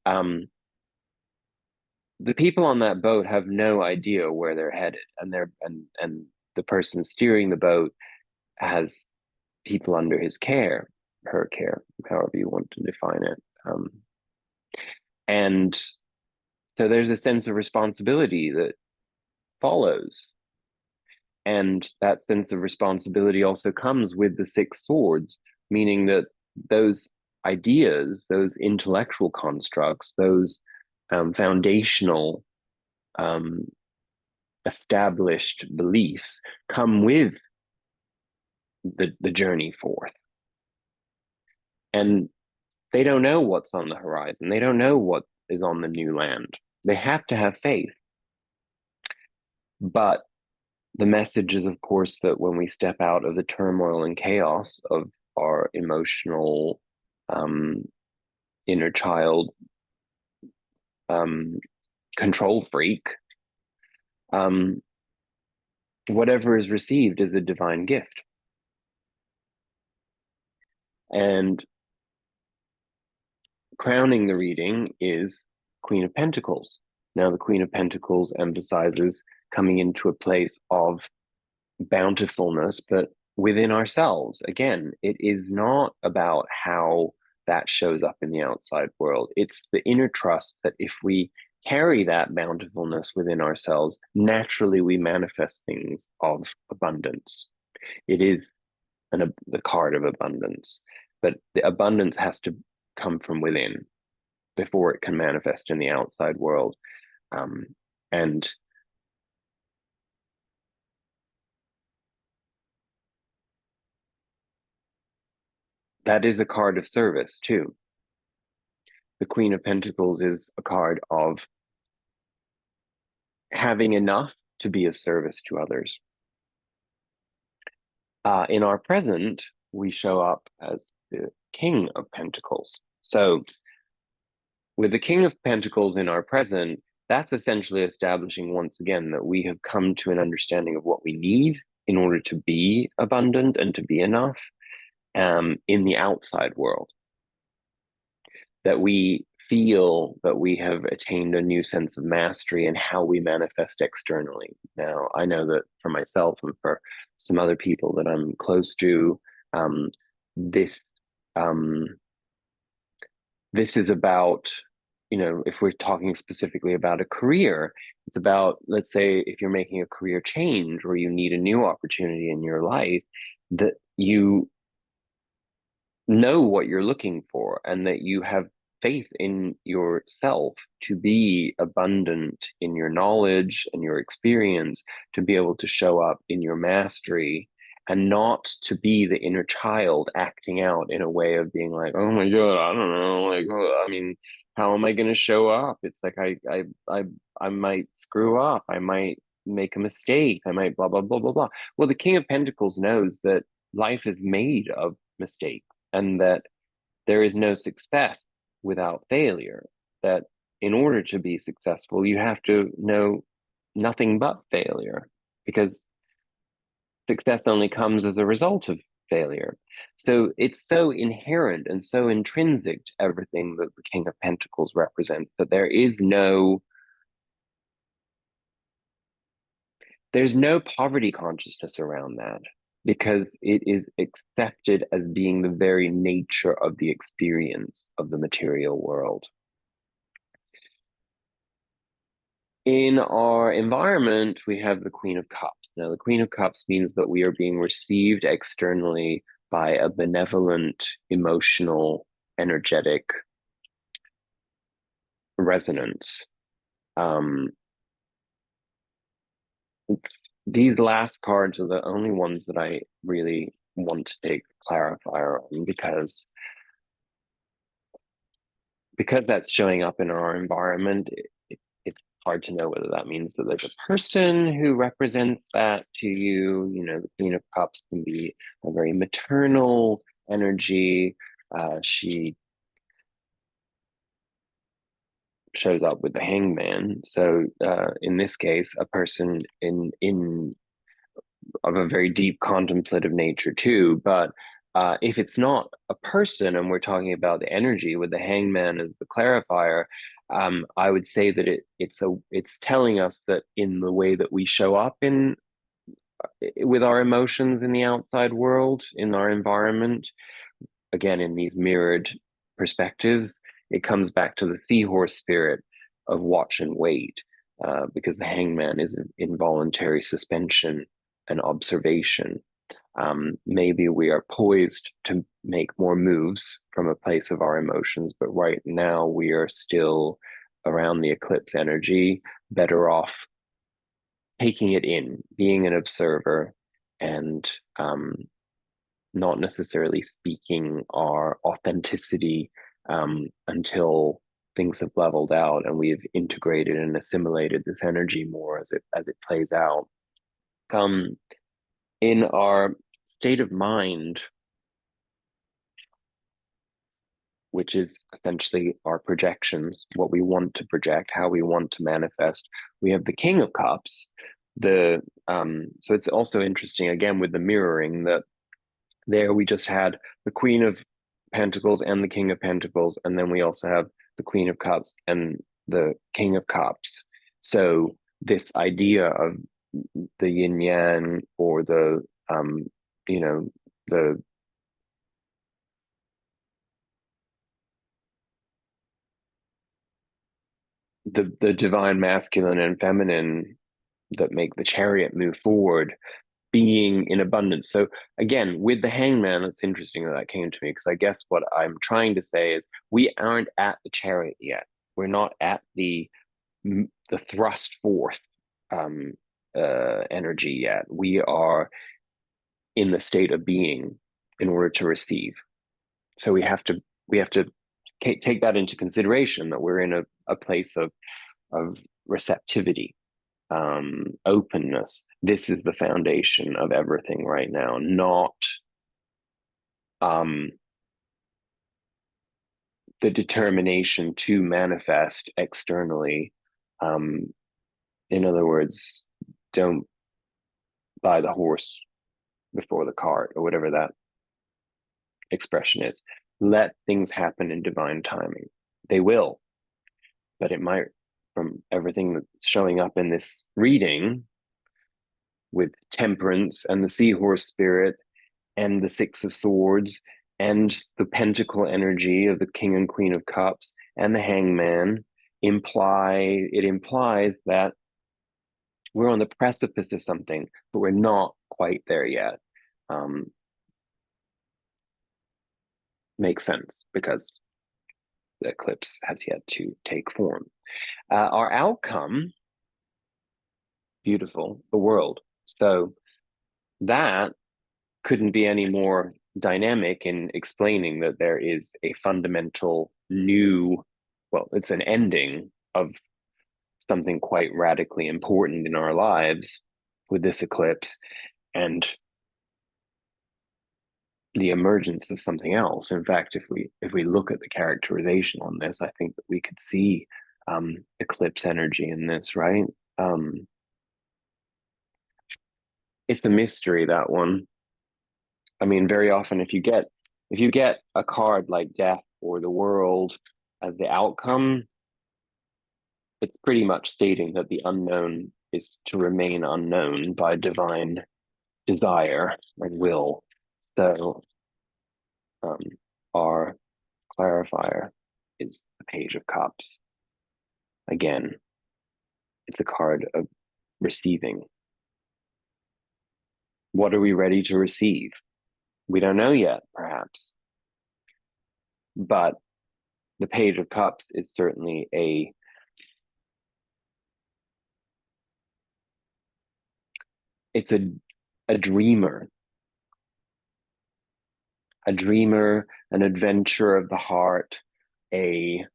Um, the people on that boat have no idea where they're headed, and the person steering the boat has people under his care, her care, however you want to define it. And so there's a sense of responsibility that follows. And that sense of responsibility also comes with the six swords, meaning that those ideas, those intellectual constructs, those foundational um, established beliefs come with the journey forth. And they don't know what's on the horizon. They don't know what is on the new land. They have to have faith. But the message is, of course, that when we step out of the turmoil and chaos of our emotional um, inner child um, control freak, um, whatever is received is a divine gift. And crowning the reading is Queen of Pentacles. Now, the Queen of Pentacles emphasizes coming into a place of bountifulness, but within ourselves. Again, it is not about how that shows up in the outside world. It's the inner trust that if we carry that bountifulness within ourselves, naturally we manifest things of abundance. It is the card of abundance, but the abundance has to come from within before it can manifest in the outside world. And that is a card of service too. The Queen of Pentacles is a card of having enough to be of service to others. In our present, we show up as the King of Pentacles. So, with the King of Pentacles in our present, that's essentially establishing once again that we have come to an understanding of what we need in order to be abundant and to be enough in the outside world. That we feel that we have attained a new sense of mastery in how we manifest externally. Now, I know that for myself and for some other people that I'm close to, um, this um, this is about, if we're talking specifically about a career, it's about, let's say, if you're making a career change or you need a new opportunity in your life, that you know what you're looking for and that you have faith in yourself to be abundant in your knowledge and your experience, to be able to show up in your mastery and not to be the inner child acting out in a way of being like, oh my God, I don't know, like, oh, I mean, how am I going to show up? It's like I might screw up, I might make a mistake, I might blah blah blah blah blah. Well, the King of Pentacles knows that life is made of mistakes and that there is no success without failure. That in order to be successful, you have to know nothing but failure because success only comes as a result of failure. So it's so inherent and so intrinsic to everything that the King of Pentacles represents that there's no poverty consciousness around that because it is accepted as being the very nature of the experience of the material world. In our environment, we have the Queen of Cups. Now, the Queen of Cups means that we are being received externally by a benevolent, emotional, energetic resonance. Um, these last cards are the only ones that I really want to take clarifier on because because that's showing up in our environment, it's hard to know whether that means that there's a person who represents that to you. You know, the Queen of Cups can be a very maternal energy. She shows up with the Hangman. So in this case, a person in of a very deep contemplative nature too. But if it's not a person, and we're talking about the energy with the Hangman as the clarifier, I would say that it's telling us that in the way that we show up in with our emotions in the outside world, in our environment, again in these mirrored perspectives, it comes back to the seahorse spirit of watch and wait, because the Hangman is an involuntary suspension and observation. Maybe we are poised to make more moves from a place of our emotions, but right now we are still around the eclipse energy, better off taking it in, being an observer, and not necessarily speaking our authenticity until things have leveled out and we've integrated and assimilated this energy more as it plays out. In our state of mind, which is essentially our projections, what we want to project, how we want to manifest, we have the King of Cups. So it's also interesting again with the mirroring that there we just had the Queen of Pentacles and the King of Pentacles, and then we also have the Queen of Cups and the King of Cups. So this idea of the yin yang, or the you know the the divine masculine and feminine that make the chariot move forward, being in abundance. So again, with the Hangman, it's interesting that that came to me, because I guess what I'm trying to say is we aren't at the chariot yet. We're not at the thrust forth um, energy yet. We are in the state of being in order to receive. So we have to take that into consideration, that we're in a place of receptivity, openness. This is the foundation of everything right now, not um, the determination to manifest externally. Um, in other words, don't buy the horse before the cart, or whatever that expression is. Let things happen in divine timing. They will, but it might, from everything that's showing up in this reading with Temperance and the seahorse spirit and the Six of Swords and the pentacle energy of the King and Queen of Cups and the Hangman, implies that we're on the precipice of something, but we're not quite there yet. Um, Makes sense because the eclipse has yet to take form. Our outcome, beautiful, the world. So that couldn't be any more dynamic in explaining that there is a fundamental new, well, it's an ending of something quite radically important in our lives with this eclipse, and the emergence of something else. In fact, if we look at the characterization on this, I think that we could see eclipse energy in this, right? Um, it's a mystery, that one. I mean, very often if you get a card like death or the world as the outcome, it's pretty much stating that the unknown is to remain unknown by divine desire and will. So um, our clarifier is the Page of Cups. Again, it's a card of receiving. What are we ready to receive? We don't know yet, perhaps. But the Page of Cups is certainly it's a dreamer, an adventurer of the heart, a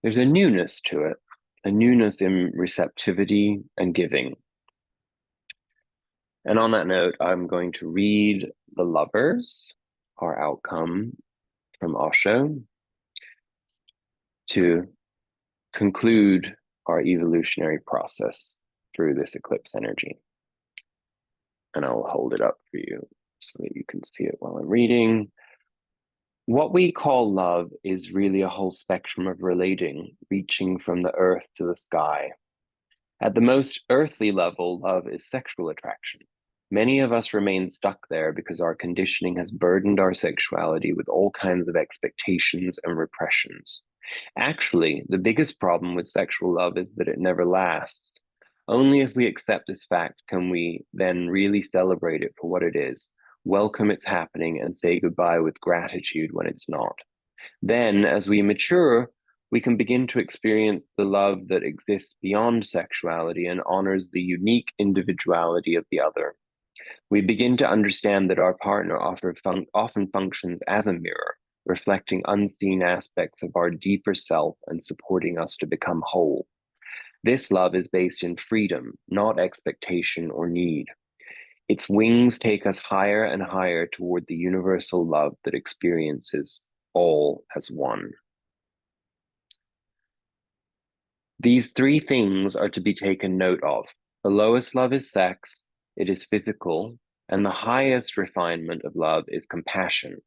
there's a newness to it, a newness in receptivity and giving. And on that note, I'm going to read the Lovers, our outcome from Osho, to conclude our evolutionary process through this eclipse energy. And I'll hold it up for you so that you can see it while I'm reading. What we call love is really a whole spectrum of relating, reaching from the earth to the sky. At the most earthly level, love is sexual attraction. Many of us remain stuck there because our conditioning has burdened our sexuality with all kinds of expectations and repressions. Actually, the biggest problem with sexual love is that it never lasts. Only if we accept this fact can we then really celebrate it for what it is, welcome its happening, and say goodbye with gratitude when it's not. Then, as we mature, we can begin to experience the love that exists beyond sexuality and honors the unique individuality of the other. We begin to understand that our partner often functions as a mirror, reflecting unseen aspects of our deeper self and supporting us to become whole. This love is based in freedom, not expectation or need. Its wings take us higher and higher toward the universal love that experiences all as one. These three things are to be taken note of. The lowest love is sex, it is physical, and the highest refinement of love is compassion.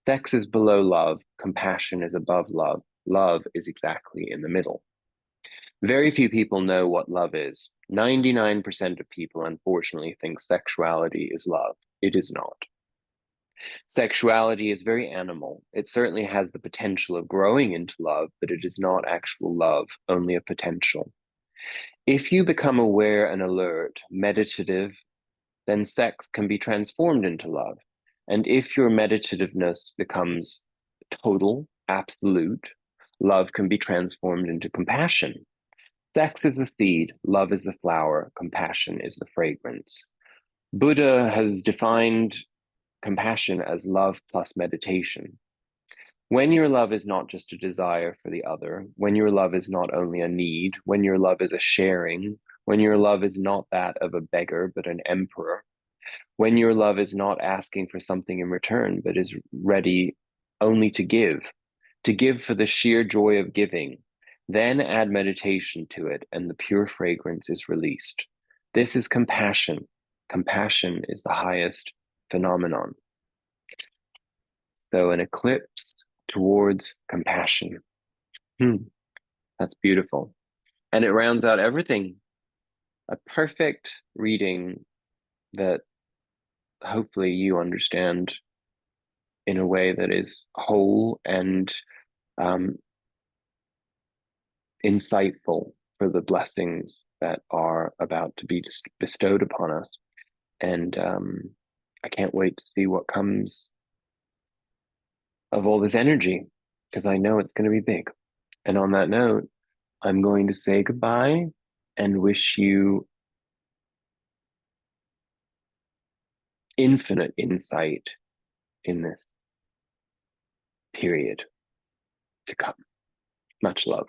Sex is below love, compassion is above love. Love is exactly in the middle. Very few people know what love is. 99% of people, unfortunately, think sexuality is love. It is not. Sexuality is very animal. It certainly has the potential of growing into love, but it is not actual love, only a potential. If you become aware and alert, meditative, then sex can be transformed into love. And if your meditativeness becomes total, absolute, love can be transformed into compassion. Sex is the seed, love is the flower, compassion is the fragrance. Buddha has defined compassion as love plus meditation. When your love is not just a desire for the other, when your love is not only a need, when your love is a sharing, when your love is not that of a beggar but an emperor, when your love is not asking for something in return but is ready only to give for the sheer joy of giving, then add meditation to it and the pure fragrance is released. This is compassion. Compassion is the highest phenomenon. So an eclipse towards compassion. That's beautiful. And it rounds out everything. A perfect reading that hopefully you understand in a way that is whole and insightful for the blessings that are about to be bestowed upon us. And I can't wait to see what comes of all this energy, because I know it's going to be big. And on that note, I'm going to say goodbye and wish you infinite insight in this period to come. Much love.